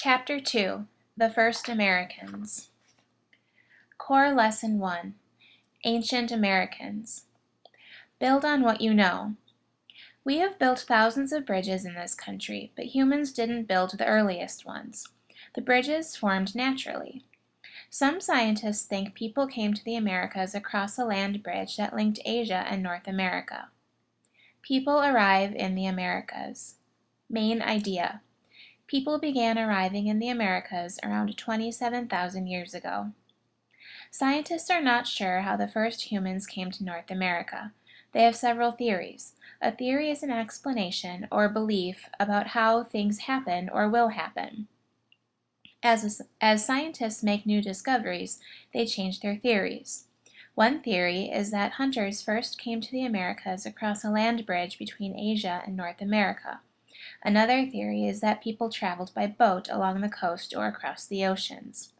Chapter 2, The First Americans. Core Lesson 1, Ancient Americans. Build on what you know. We have built thousands of bridges in this country, but humans didn't build the earliest ones. The bridges formed naturally. Some scientists think people came to the Americas across a land bridge that linked Asia and North America. People arrive in the Americas. Main idea. People began arriving in the Americas around 27,000 years ago. Scientists are not sure how the first humans came to North America. They have several theories. A theory is an explanation or belief about how things happen or will happen. As scientists make new discoveries, they change their theories. One theory is that hunters first came to the Americas across a land bridge between Asia and North America. Another theory is that people traveled by boat along the coast or across the oceans.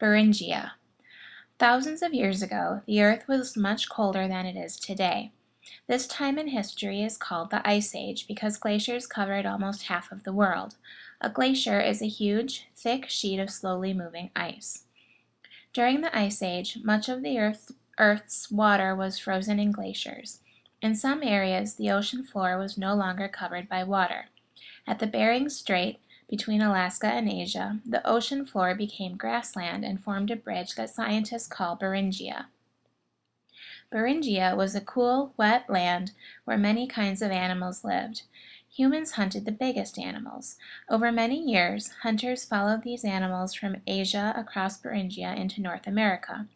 Beringia. Thousands of years ago, the Earth was much colder than it is today. This time in history is called the Ice Age because glaciers covered almost half of the world. A glacier is a huge, thick sheet of slowly moving ice. During the Ice Age, much of the Earth's water was frozen in glaciers. In some areas, the ocean floor was no longer covered by water. At the Bering Strait, between Alaska and Asia, the ocean floor became grassland and formed a bridge that scientists call Beringia. Beringia was a cool, wet land where many kinds of animals lived. Humans hunted the biggest animals. Over many years, hunters followed these animals from Asia across Beringia into North America.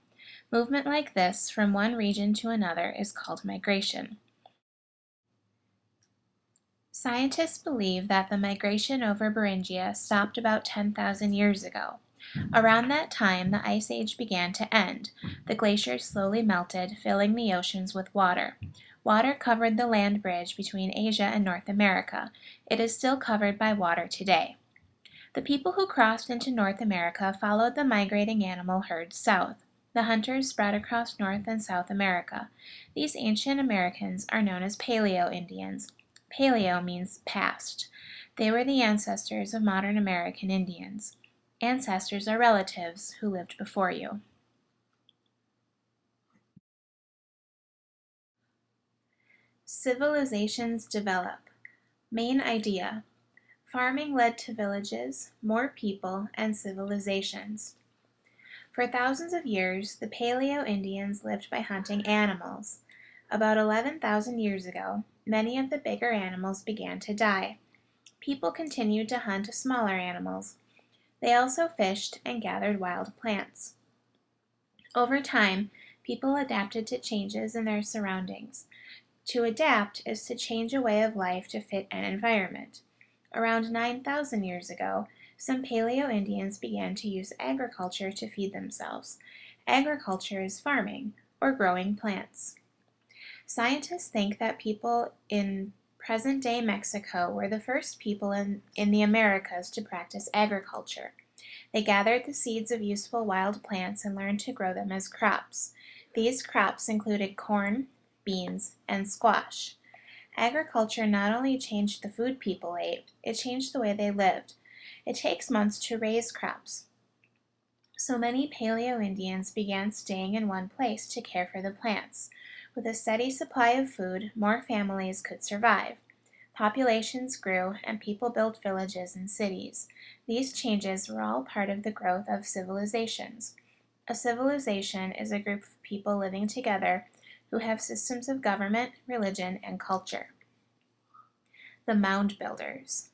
Movement like this from one region to another is called migration. Scientists believe that the migration over Beringia stopped about 10,000 years ago. Around that time, the Ice Age began to end. The glaciers slowly melted, filling the oceans with water. Water covered the land bridge between Asia and North America. It is still covered by water today. The people who crossed into North America followed the migrating animal herds south. The hunters spread across North and South America. These ancient Americans are known as Paleo-Indians. Paleo means past. They were the ancestors of modern American Indians. Ancestors are relatives who lived before you. Civilizations develop. Main idea. Farming led to villages, more people, and civilizations. For thousands of years, the Paleo-Indians lived by hunting animals. About 11,000 years ago, many of the bigger animals began to die. People continued to hunt smaller animals. They also fished and gathered wild plants. Over time, people adapted to changes in their surroundings. To adapt is to change a way of life to fit an environment. Around 9,000 years ago, some Paleo-Indians began to use agriculture to feed themselves. Agriculture is farming, or growing plants. Scientists think that people in present-day Mexico were the first people in the Americas to practice agriculture. They gathered the seeds of useful wild plants and learned to grow them as crops. These crops included corn, beans, and squash. Agriculture not only changed the food people ate, it changed the way they lived. It takes months to raise crops. So many Paleo-Indians began staying in one place to care for the plants. With a steady supply of food, more families could survive. Populations grew, and people built villages and cities. These changes were all part of the growth of civilizations. A civilization is a group of people living together who have systems of government, religion, and culture. The Mound Builders.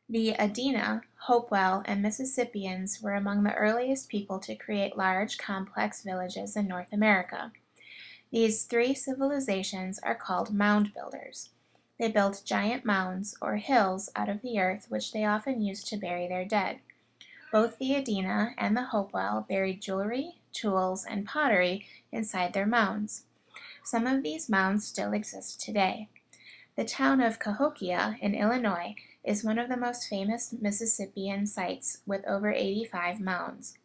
The Adena, Hopewell, and Mississippians were among the earliest people to create large, complex villages in North America. These three civilizations are called mound builders. They built giant mounds, or hills, out of the earth, which they often used to bury their dead. Both the Adena and the Hopewell buried jewelry, tools, and pottery inside their mounds. Some of these mounds still exist today. The town of Cahokia in Illinois is one of the most famous Mississippian sites with over 85 mounds.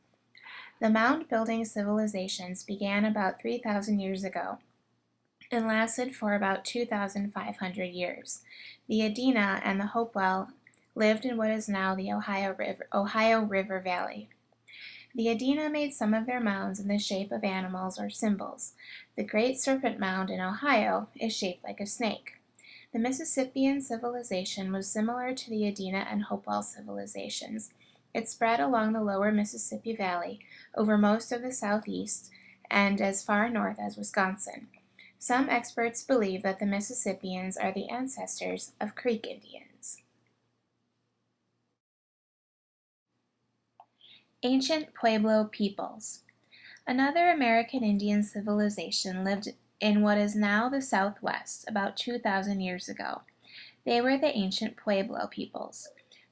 The mound-building civilizations began about 3,000 years ago and lasted for about 2,500 years. The Adena and the Hopewell lived in what is now the Ohio River Valley. The Adena made some of their mounds in the shape of animals or symbols. The Great Serpent Mound in Ohio is shaped like a snake. The Mississippian civilization was similar to the Adena and Hopewell civilizations. It spread along the lower Mississippi Valley, over most of the southeast, and as far north as Wisconsin. Some experts believe that the Mississippians are the ancestors of Creek Indians. Ancient Pueblo peoples. Another American Indian civilization lived in what is now the Southwest about 2,000 years ago. They were the ancient Pueblo peoples.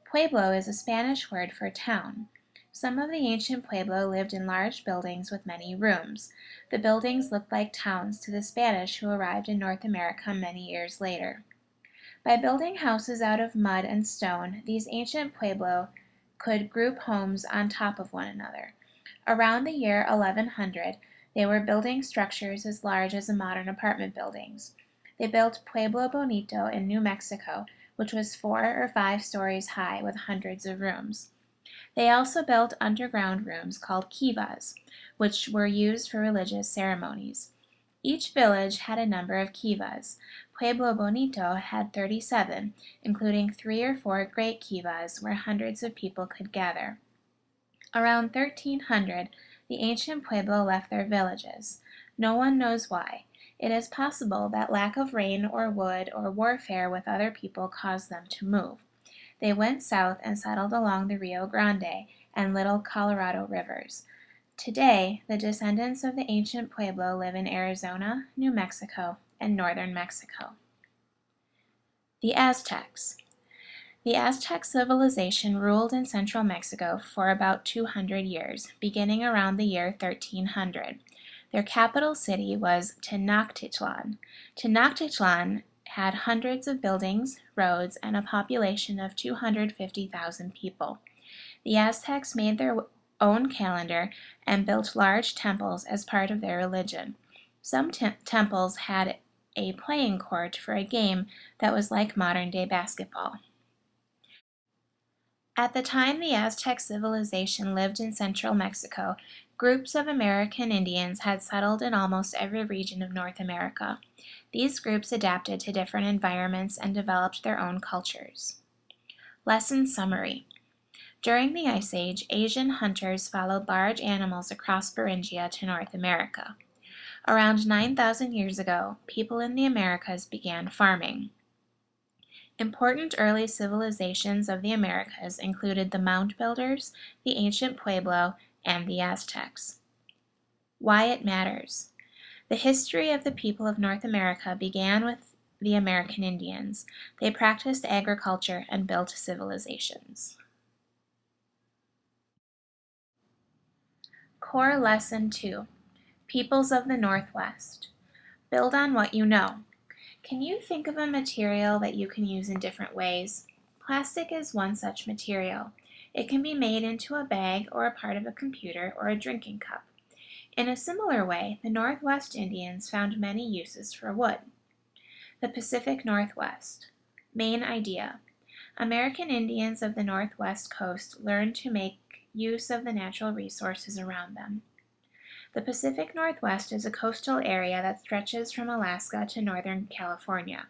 Pueblo is a Spanish word for town. Some of the ancient Pueblo lived in large buildings with many rooms. The buildings looked like towns to the Spanish who arrived in North America many years later. By building houses out of mud and stone, these ancient Pueblo could group homes on top of one another. Around the year 1100, they were building structures as large as the modern apartment buildings. They built Pueblo Bonito in New Mexico, which was 4 or 5 stories high with hundreds of rooms. They also built underground rooms called kivas, which were used for religious ceremonies. Each village had a number of kivas. Pueblo Bonito had 37, including 3 or 4 great kivas where hundreds of people could gather. Around 1300, the ancient Pueblo left their villages. No one knows why. It is possible that lack of rain or wood or warfare with other people caused them to move. They went south and settled along the Rio Grande and Little Colorado rivers. Today, the descendants of the ancient Pueblo live in Arizona, New Mexico, and northern Mexico. The Aztecs. The Aztec civilization ruled in central Mexico for about 200 years, beginning around the year 1300. Their capital city was Tenochtitlan. Tenochtitlan had hundreds of buildings, roads, and a population of 250,000 people. The Aztecs made their own calendar and built large temples as part of their religion. Some temples had a playing court for a game that was like modern-day basketball. At the time the Aztec civilization lived in central Mexico, groups of American Indians had settled in almost every region of North America. These groups adapted to different environments and developed their own cultures. Lesson summary. During the Ice Age, Asian hunters followed large animals across Beringia to North America. Around 9,000 years ago, people in the Americas began farming. Important early civilizations of the Americas included the Mound Builders, the ancient Pueblo, and the Aztecs. Why it matters. The history of the people of North America began with the American Indians. They practiced agriculture and built civilizations. Core Lesson 2. Peoples of the Northwest. Build on what you know. Can you think of a material that you can use in different ways? Plastic is one such material. It can be made into a bag or a part of a computer or a drinking cup. In a similar way, the Northwest Indians found many uses for wood. The Pacific Northwest. Main idea. American Indians of the Northwest coast learned to make use of the natural resources around them. The Pacific Northwest is a coastal area that stretches from Alaska to northern California.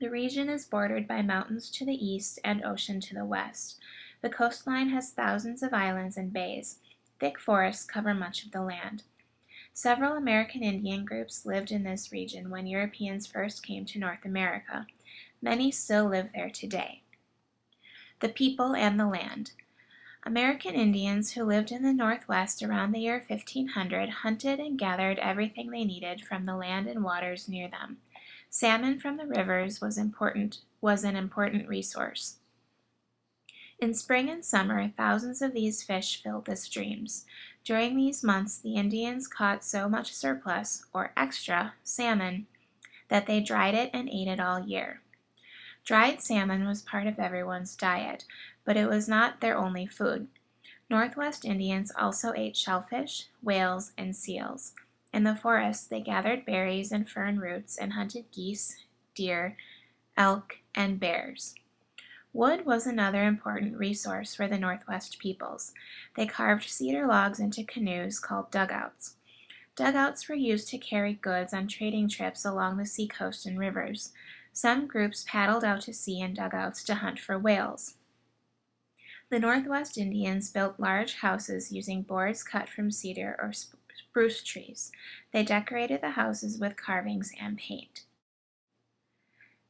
The region is bordered by mountains to the east and ocean to the west. The coastline has thousands of islands and bays. Thick forests cover much of the land. Several American Indian groups lived in this region when Europeans first came to North America. Many still live there today. The people and the land. American Indians who lived in the Northwest around the year 1500 hunted and gathered everything they needed from the land and waters near them. Salmon from the rivers was an important resource. In spring and summer, thousands of these fish filled the streams. During these months, the Indians caught so much surplus, or extra, salmon that they dried it and ate it all year. Dried salmon was part of everyone's diet, but it was not their only food. Northwest Indians also ate shellfish, whales, and seals. In the forests, they gathered berries and fern roots and hunted geese, deer, elk, and bears. Wood was another important resource for the Northwest peoples. They carved cedar logs into canoes called dugouts. Dugouts were used to carry goods on trading trips along the seacoast and rivers. Some groups paddled out to sea in dugouts to hunt for whales. The Northwest Indians built large houses using boards cut from cedar or spruce trees. They decorated the houses with carvings and paint.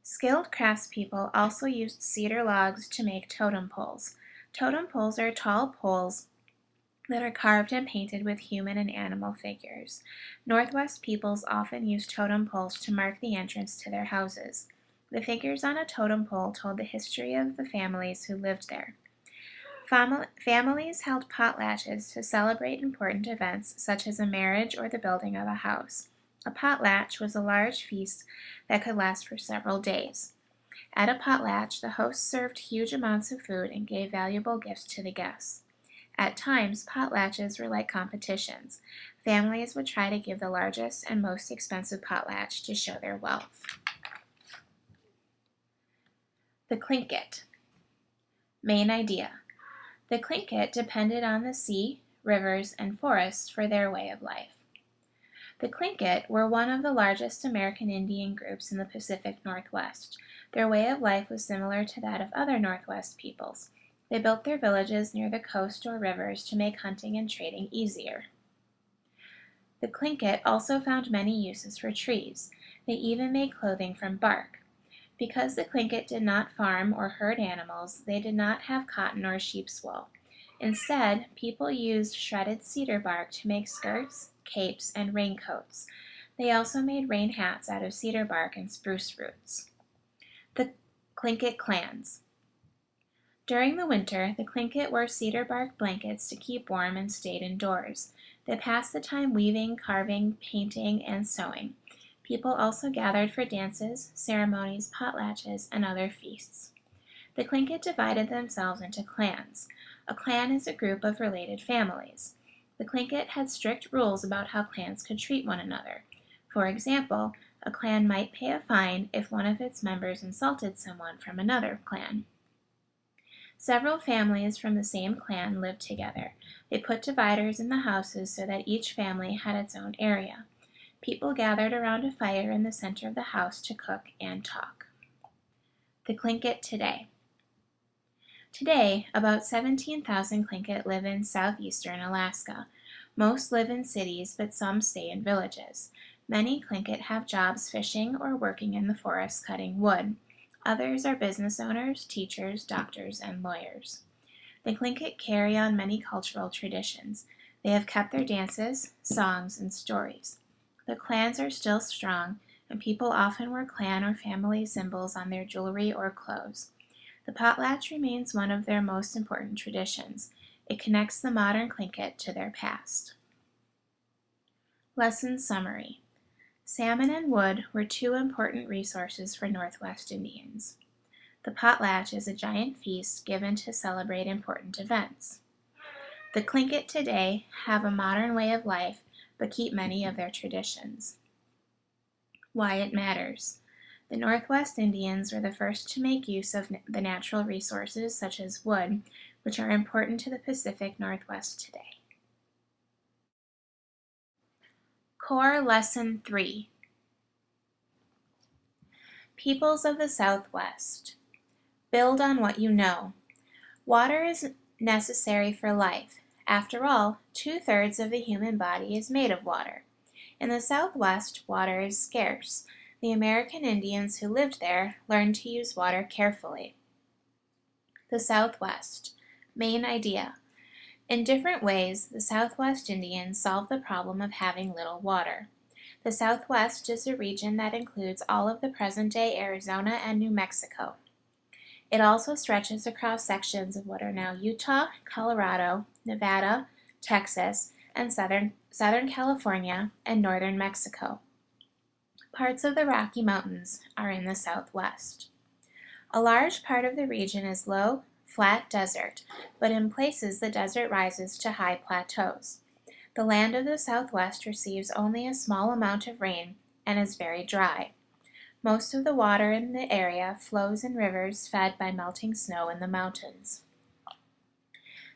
Skilled craftspeople also used cedar logs to make totem poles. Totem poles are tall poles that are carved and painted with human and animal figures. Northwest peoples often used totem poles to mark the entrance to their houses. The figures on a totem pole told the history of the families who lived there. Families held potlatches to celebrate important events such as a marriage or the building of a house. A potlatch was a large feast that could last for several days. At a potlatch, the host served huge amounts of food and gave valuable gifts to the guests. At times, potlatches were like competitions. Families would try to give the largest and most expensive potlatch to show their wealth. The Tlingit. Main idea. The Tlingit depended on the sea, rivers, and forests for their way of life. The Tlingit were one of the largest American Indian groups in the Pacific Northwest. Their way of life was similar to that of other Northwest peoples. They built their villages near the coast or rivers to make hunting and trading easier. The Tlingit also found many uses for trees. They even made clothing from bark. Because the Tlingit did not farm or herd animals, they did not have cotton or sheep's wool. Instead, people used shredded cedar bark to make skirts, capes, and raincoats. They also made rain hats out of cedar bark and spruce roots. The Tlingit clans. During the winter, the Tlingit wore cedar bark blankets to keep warm and stayed indoors. They passed the time weaving, carving, painting, and sewing. People also gathered for dances, ceremonies, potlatches, and other feasts. The Tlingit divided themselves into clans. A clan is a group of related families. The Tlingit had strict rules about how clans could treat one another. For example, a clan might pay a fine if one of its members insulted someone from another clan. Several families from the same clan lived together. They put dividers in the houses so that each family had its own area. People gathered around a fire in the center of the house to cook and talk. The Tlingit today. Today, about 17,000 Tlingit live in southeastern Alaska. Most live in cities, but some stay in villages. Many Tlingit have jobs fishing or working in the forest cutting wood. Others are business owners, teachers, doctors, and lawyers. The Tlingit carry on many cultural traditions. They have kept their dances, songs, and stories. The clans are still strong, and people often wear clan or family symbols on their jewelry or clothes. The potlatch remains one of their most important traditions. It connects the modern Tlingit to their past. Lesson summary. Salmon and wood were two important resources for Northwest Indians. The potlatch is a giant feast given to celebrate important events. The Tlingit today have a modern way of life, but keep many of their traditions. Why it matters. The Northwest Indians were the first to make use of the natural resources such as wood, which are important to the Pacific Northwest today. Core Lesson 3. Peoples of the Southwest. Build on what you know. Water is necessary for life. After all, 2/3 of the human body is made of water. In the Southwest, water is scarce. The American Indians who lived there learned to use water carefully. The Southwest. Main idea. In different ways, the Southwest Indians solved the problem of having little water. The Southwest is a region that includes all of the present-day Arizona and New Mexico. It also stretches across sections of what are now Utah, Colorado, Nevada, Texas, and Southern California and northern Mexico. Parts of the Rocky Mountains are in the Southwest. A large part of the region is low, flat desert, but in places the desert rises to high plateaus. The land of the Southwest receives only a small amount of rain and is very dry. Most of the water in the area flows in rivers fed by melting snow in the mountains.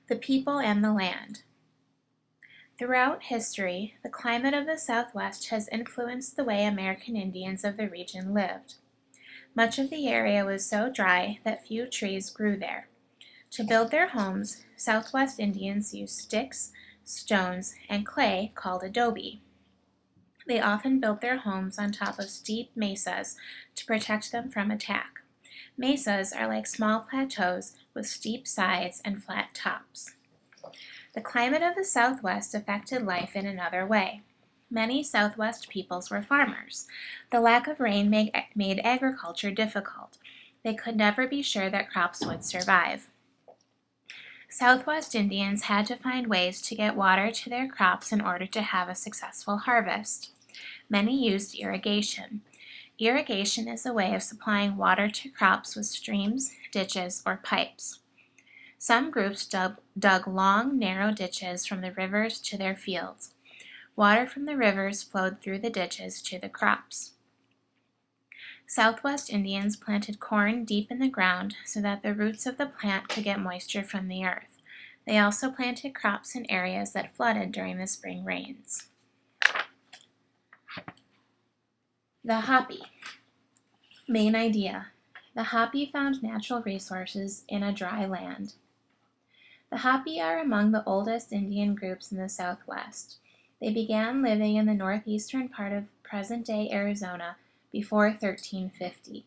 The people and the land. Throughout history, the climate of the Southwest has influenced the way American Indians of the region lived. Much of the area was so dry that few trees grew there. To build their homes, Southwest Indians used sticks, stones, and clay called adobe. They often built their homes on top of steep mesas to protect them from attack. Mesas are like small plateaus with steep sides and flat tops. The climate of the Southwest affected life in another way. Many Southwest peoples were farmers. The lack of rain made agriculture difficult. They could never be sure that crops would survive. Southwest Indians had to find ways to get water to their crops in order to have a successful harvest. Many used irrigation. Irrigation is a way of supplying water to crops with streams, ditches, or pipes. Some groups dug long, narrow ditches from the rivers to their fields. Water from the rivers flowed through the ditches to the crops. Southwest Indians planted corn deep in the ground so that the roots of the plant could get moisture from the earth. They also planted crops in areas that flooded during the spring rains. The Hopi. Main idea. The Hopi found natural resources in a dry land. The Hopi are among the oldest Indian groups in the Southwest. They began living in the northeastern part of present-day Arizona before 1350.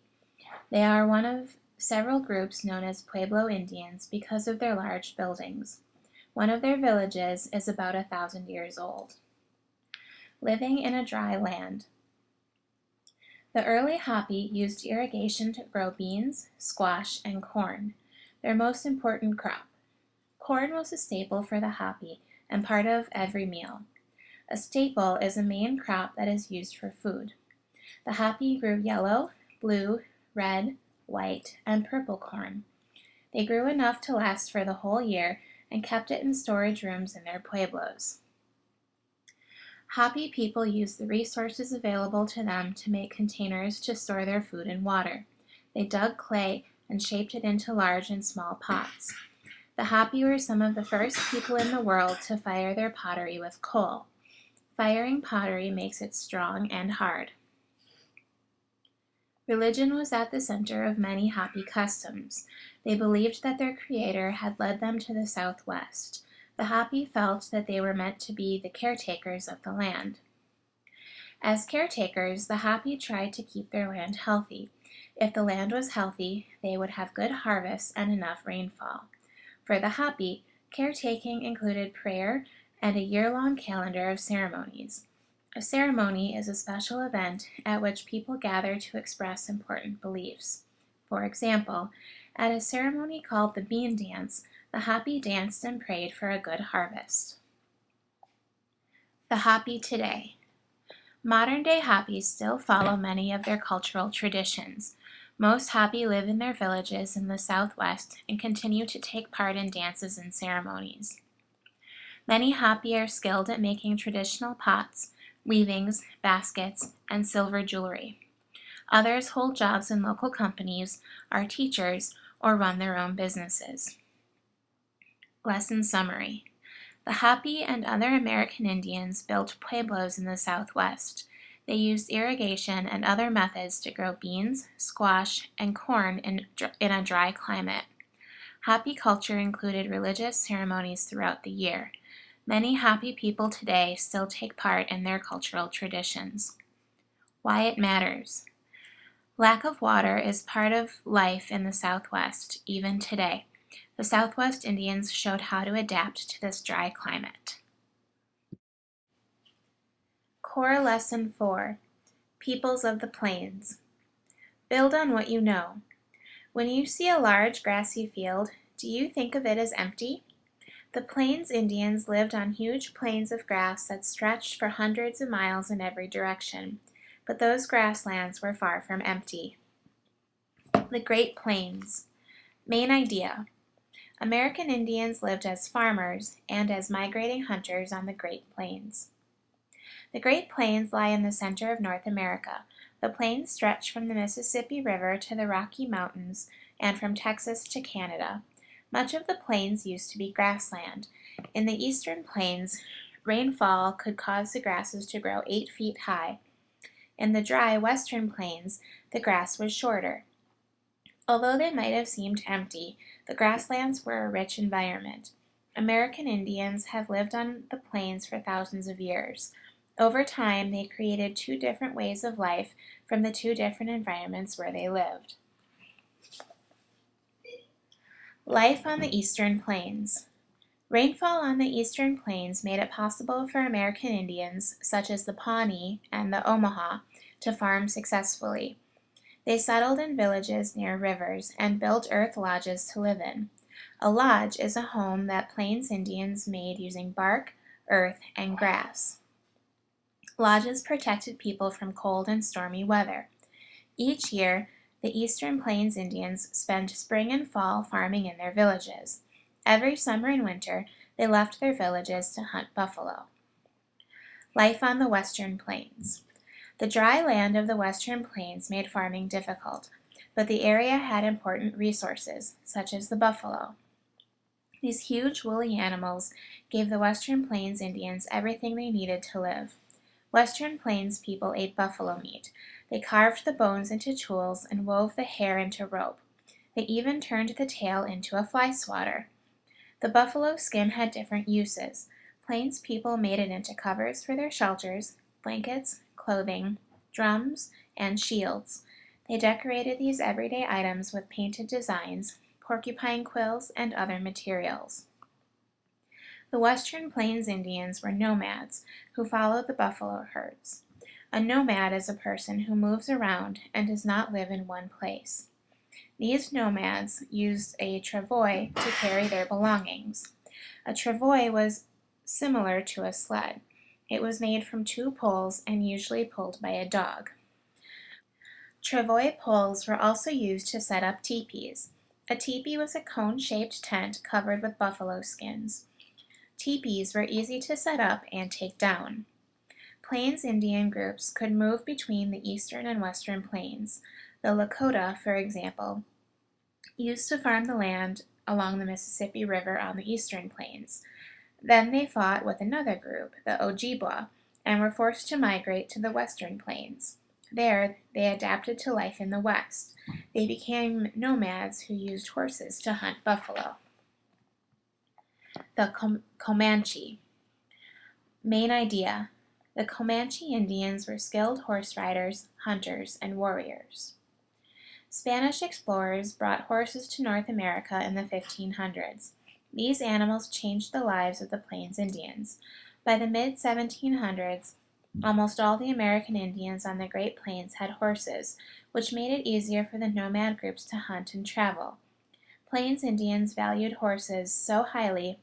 They are one of several groups known as Pueblo Indians because of their large buildings. One of their villages is about 1,000 years old. Living in a dry land. The early Hopi used irrigation to grow beans, squash, and corn, their most important crop. Corn was a staple for the Hopi and part of every meal. A staple is a main crop that is used for food. The Hopi grew yellow, blue, red, white, and purple corn. They grew enough to last for the whole year and kept it in storage rooms in their pueblos. Hopi people used the resources available to them to make containers to store their food and water. They dug clay and shaped it into large and small pots. The Hopi were some of the first people in the world to fire their pottery with coal. Firing pottery makes it strong and hard. Religion was at the center of many Hopi customs. They believed that their creator had led them to the Southwest. The Hopi felt that they were meant to be the caretakers of the land. As caretakers, the Hopi tried to keep their land healthy. If the land was healthy, they would have good harvests and enough rainfall. For the Hopi, caretaking included prayer and a year-long calendar of ceremonies. A ceremony is a special event at which people gather to express important beliefs. For example, at a ceremony called the Bean Dance, the Hopi danced and prayed for a good harvest. The Hopi today. Modern-day Hopis still follow many of their cultural traditions. Most Hopi live in their villages in the Southwest and continue to take part in dances and ceremonies. Many Hopi are skilled at making traditional pots, weavings, baskets, and silver jewelry. Others hold jobs in local companies, are teachers, or run their own businesses. Lesson summary. The Hopi and other American Indians built pueblos in the Southwest. They used irrigation and other methods to grow beans, squash, and corn in a dry climate. Hopi culture included religious ceremonies throughout the year. Many Hopi people today still take part in their cultural traditions. Why it matters. Lack of water is part of life in the Southwest, even today. The Southwest Indians showed how to adapt to this dry climate. Core Lesson 4. Peoples of the Plains. Build on what you know. When you see a large grassy field, do you think of it as empty? The Plains Indians lived on huge plains of grass that stretched for hundreds of miles in every direction, but those grasslands were far from empty. The Great Plains. Main idea. American Indians lived as farmers and as migrating hunters on the Great Plains. The Great Plains lie in the center of North America. The plains stretch from the Mississippi River to the Rocky Mountains and from Texas to Canada. Much of the plains used to be grassland. In the eastern plains, rainfall could cause the grasses to grow 8 feet high. In the dry western plains, the grass was shorter. Although they might have seemed empty, the grasslands were a rich environment. American Indians have lived on the plains for thousands of years. Over time, they created 2 different ways of life from the 2 different environments where they lived. Life on the Eastern Plains. Rainfall on the Eastern Plains made it possible for American Indians, such as the Pawnee and the Omaha, to farm successfully. They settled in villages near rivers and built earth lodges to live in. A lodge is a home that Plains Indians made using bark, earth, and grass. Lodges protected people from cold and stormy weather. Each year, the Eastern Plains Indians spent spring and fall farming in their villages. Every summer and winter, they left their villages to hunt buffalo. Life on the Western Plains. The dry land of the Western Plains made farming difficult, but the area had important resources, such as the buffalo. These huge woolly animals gave the Western Plains Indians everything they needed to live. Western Plains people ate buffalo meat. They carved the bones into tools and wove the hair into rope. They even turned the tail into a fly swatter. The buffalo skin had different uses. Plains people made it into covers for their shelters, blankets, clothing, drums, and shields. They decorated these everyday items with painted designs, porcupine quills, and other materials. The Western Plains Indians were nomads who followed the buffalo herds. A nomad is a person who moves around and does not live in one place. These nomads used a travois to carry their belongings. A travois was similar to a sled. It was made from 2 poles and usually pulled by a dog. Travois poles were also used to set up teepees. A teepee was a cone-shaped tent covered with buffalo skins. Teepees were easy to set up and take down. Plains Indian groups could move between the eastern and western plains. The Lakota, for example, used to farm the land along the Mississippi River on the eastern plains. Then they fought with another group, the Ojibwa, and were forced to migrate to the western plains. There, they adapted to life in the west. They became nomads who used horses to hunt buffalo. The Comanche. Main idea. The Comanche Indians were skilled horse riders, hunters, and warriors. Spanish explorers brought horses to North America in the 1500s. These animals changed the lives of the Plains Indians. By the mid-1700s, almost all the American Indians on the Great Plains had horses, which made it easier for the nomad groups to hunt and travel. Plains Indians valued horses so highly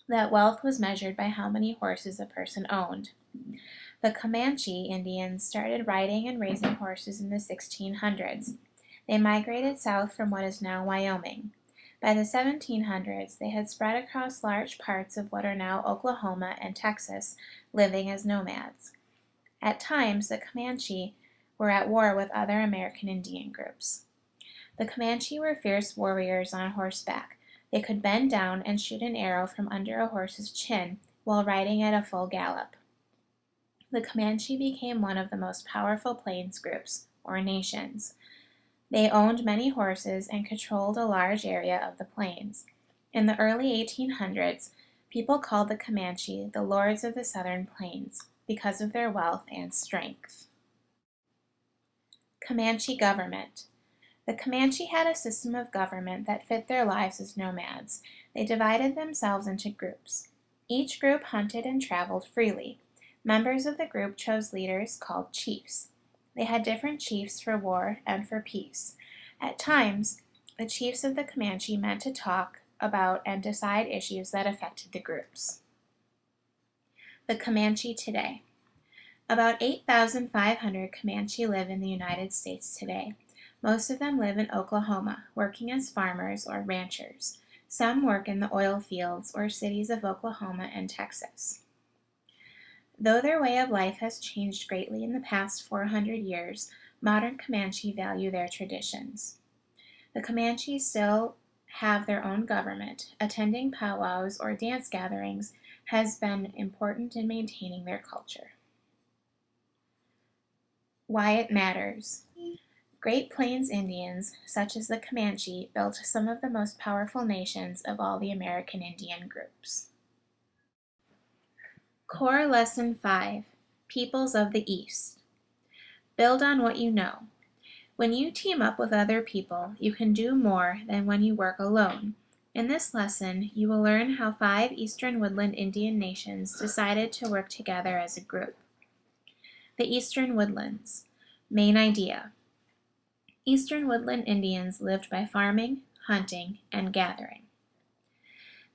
that wealth was measured by how many horses a person owned. The Comanche Indians started riding and raising horses in the 1600s. They migrated south from what is now Wyoming. By the 1700s, they had spread across large parts of what are now Oklahoma and Texas, living as nomads. At times, the Comanche were at war with other American Indian groups. The Comanche were fierce warriors on horseback. They could bend down and shoot an arrow from under a horse's chin while riding at a full gallop. The Comanche became one of the most powerful plains groups, or nations. They owned many horses and controlled a large area of the plains. In the early 1800s, people called the Comanche the Lords of the Southern Plains because of their wealth and strength. Comanche government. The Comanche had a system of government that fit their lives as nomads. They divided themselves into groups. Each group hunted and traveled freely. Members of the group chose leaders called chiefs. They had different chiefs for war and for peace. At times, the chiefs of the Comanche met to talk about and decide issues that affected the groups. The Comanche today. About 8,500 Comanche live in the United States today. Most of them live in Oklahoma, working as farmers or ranchers. Some work in the oil fields or cities of Oklahoma and Texas. Though their way of life has changed greatly in the past 400 years, modern Comanche value their traditions. The Comanche still have their own government. Attending powwows or dance gatherings has been important in maintaining their culture. Why it matters. Great Plains Indians, such as the Comanche, built some of the most powerful nations of all the American Indian groups. Core Lesson 5: Peoples of the East. Build on what you know. When you team up with other people, you can do more than when you work alone. In this lesson, you will learn how 5 Eastern Woodland Indian nations decided to work together as a group. The Eastern Woodlands. Main idea. Eastern Woodland Indians lived by farming, hunting, and gathering.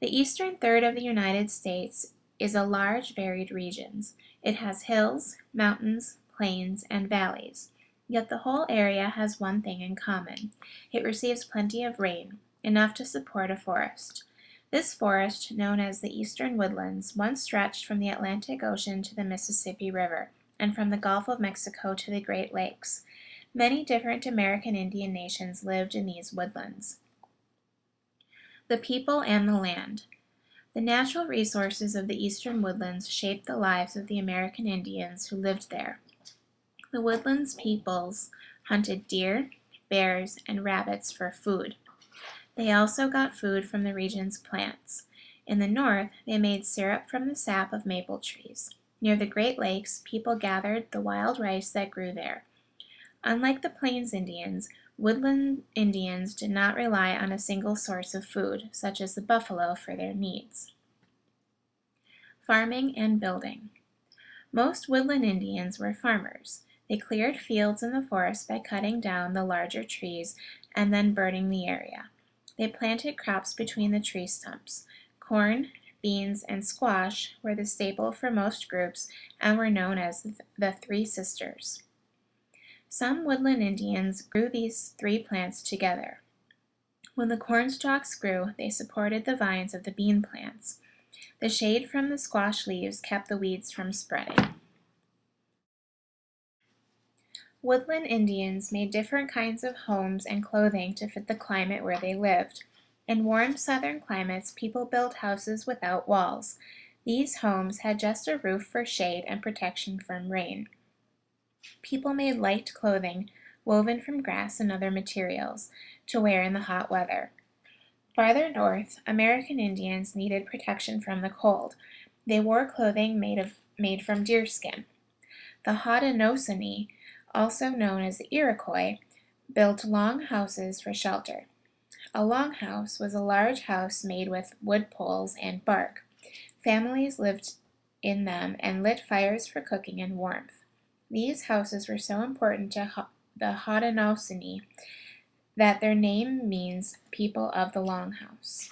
The eastern third of the United States is a large, varied region. It has hills, mountains, plains, and valleys. Yet the whole area has one thing in common. It receives plenty of rain, enough to support a forest. This forest, known as the Eastern Woodlands, once stretched from the Atlantic Ocean to the Mississippi River, and from the Gulf of Mexico to the Great Lakes. Many different American Indian nations lived in these woodlands. The people and the land. The natural resources of the Eastern Woodlands shaped the lives of the American Indians who lived there. The woodlands peoples hunted deer, bears, and rabbits for food. They also got food from the region's plants. In the north, they made syrup from the sap of maple trees. Near the Great Lakes, people gathered the wild rice that grew there. Unlike the Plains Indians, woodland Indians did not rely on a single source of food, such as the buffalo, for their needs. Farming and building. Most woodland Indians were farmers. They cleared fields in the forest by cutting down the larger trees and then burning the area. They planted crops between the tree stumps. Corn, beans, and squash were the staple for most groups and were known as the Three Sisters. Some woodland Indians grew these 3 plants together. When the corn stalks grew, they supported the vines of the bean plants. The shade from the squash leaves kept the weeds from spreading. Woodland Indians made different kinds of homes and clothing to fit the climate where they lived. In warm southern climates, people built houses without walls. These homes had just a roof for shade and protection from rain. People made light clothing, woven from grass and other materials, to wear in the hot weather. Farther north, American Indians needed protection from the cold. They wore clothing made from deerskin. The Haudenosaunee, also known as the Iroquois, built long houses for shelter. A longhouse was a large house made with wood poles and bark. Families lived in them and lit fires for cooking and warmth. These houses were so important to the Haudenosaunee that their name means people of the longhouse.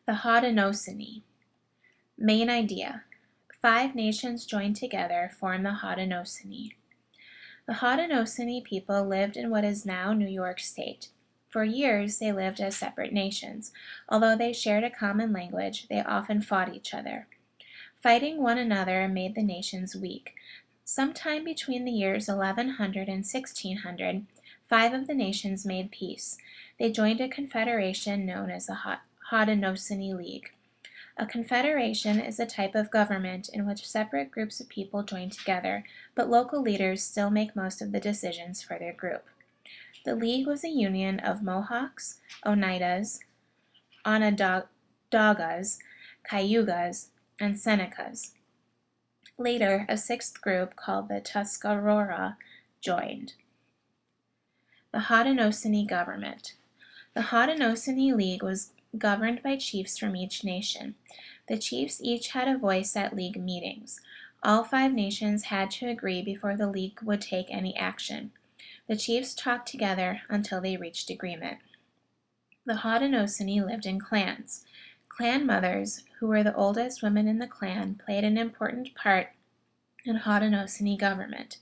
The Haudenosaunee. Main idea. 5 nations joined together form the Haudenosaunee. The Haudenosaunee people lived in what is now New York State. For years, they lived as separate nations. Although they shared a common language, they often fought each other. Fighting one another made the nations weak. Sometime between the years 1100 and 1600, 5 of the nations made peace. They joined a confederation known as the Haudenosaunee League. A confederation is a type of government in which separate groups of people join together, but local leaders still make most of the decisions for their group. The League was a union of Mohawks, Oneidas, Onondagas, Cayugas, and Senecas. Later, a 6th group called the Tuscarora joined. The Haudenosaunee government. The Haudenosaunee League was governed by chiefs from each nation. The chiefs each had a voice at League meetings. All 5 nations had to agree before the League would take any action. The chiefs talked together until they reached agreement. The Haudenosaunee lived in clans. Clan mothers, who were the oldest women in the clan, played an important part in Haudenosaunee government.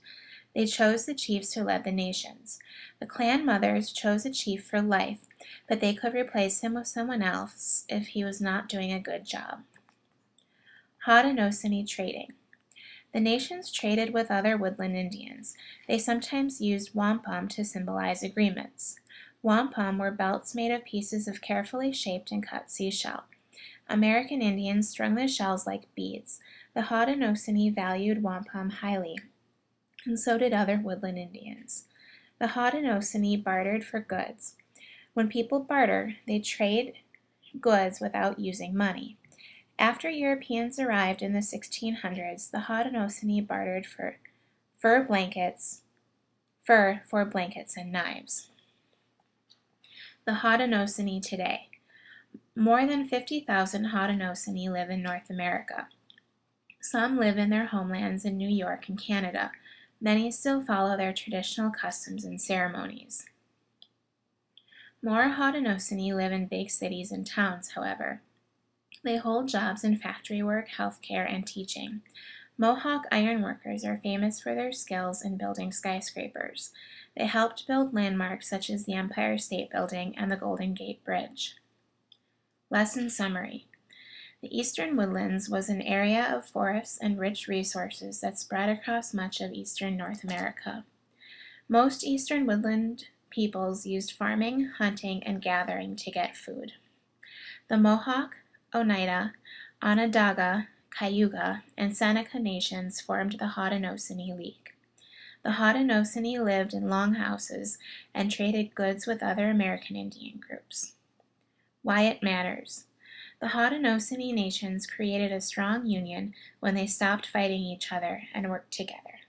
They chose the chiefs who led the nations. The clan mothers chose a chief for life, but they could replace him with someone else if he was not doing a good job. Haudenosaunee trading. The nations traded with other woodland Indians. They sometimes used wampum to symbolize agreements. Wampum were belts made of pieces of carefully shaped and cut seashell. American Indians strung the shells like beads. The Haudenosaunee valued wampum highly, and so did other woodland Indians. The Haudenosaunee bartered for goods. When people barter, they trade goods without using money. After Europeans arrived in the 1600s, the Haudenosaunee bartered for fur for blankets and knives. The Haudenosaunee today. More than 50,000 Haudenosaunee live in North America. Some live in their homelands in New York and Canada. Many still follow their traditional customs and ceremonies. More Haudenosaunee live in big cities and towns, however. They hold jobs in factory work, healthcare, and teaching. Mohawk ironworkers are famous for their skills in building skyscrapers. They helped build landmarks such as the Empire State Building and the Golden Gate Bridge. Lesson summary. The Eastern Woodlands was an area of forests and rich resources that spread across much of eastern North America. Most eastern woodland peoples used farming, hunting, and gathering to get food. The Mohawk, Oneida, Onondaga, Cayuga, and Seneca nations formed the Haudenosaunee League. The Haudenosaunee lived in longhouses and traded goods with other American Indian groups. Why it matters. The Haudenosaunee nations created a strong union when they stopped fighting each other and worked together.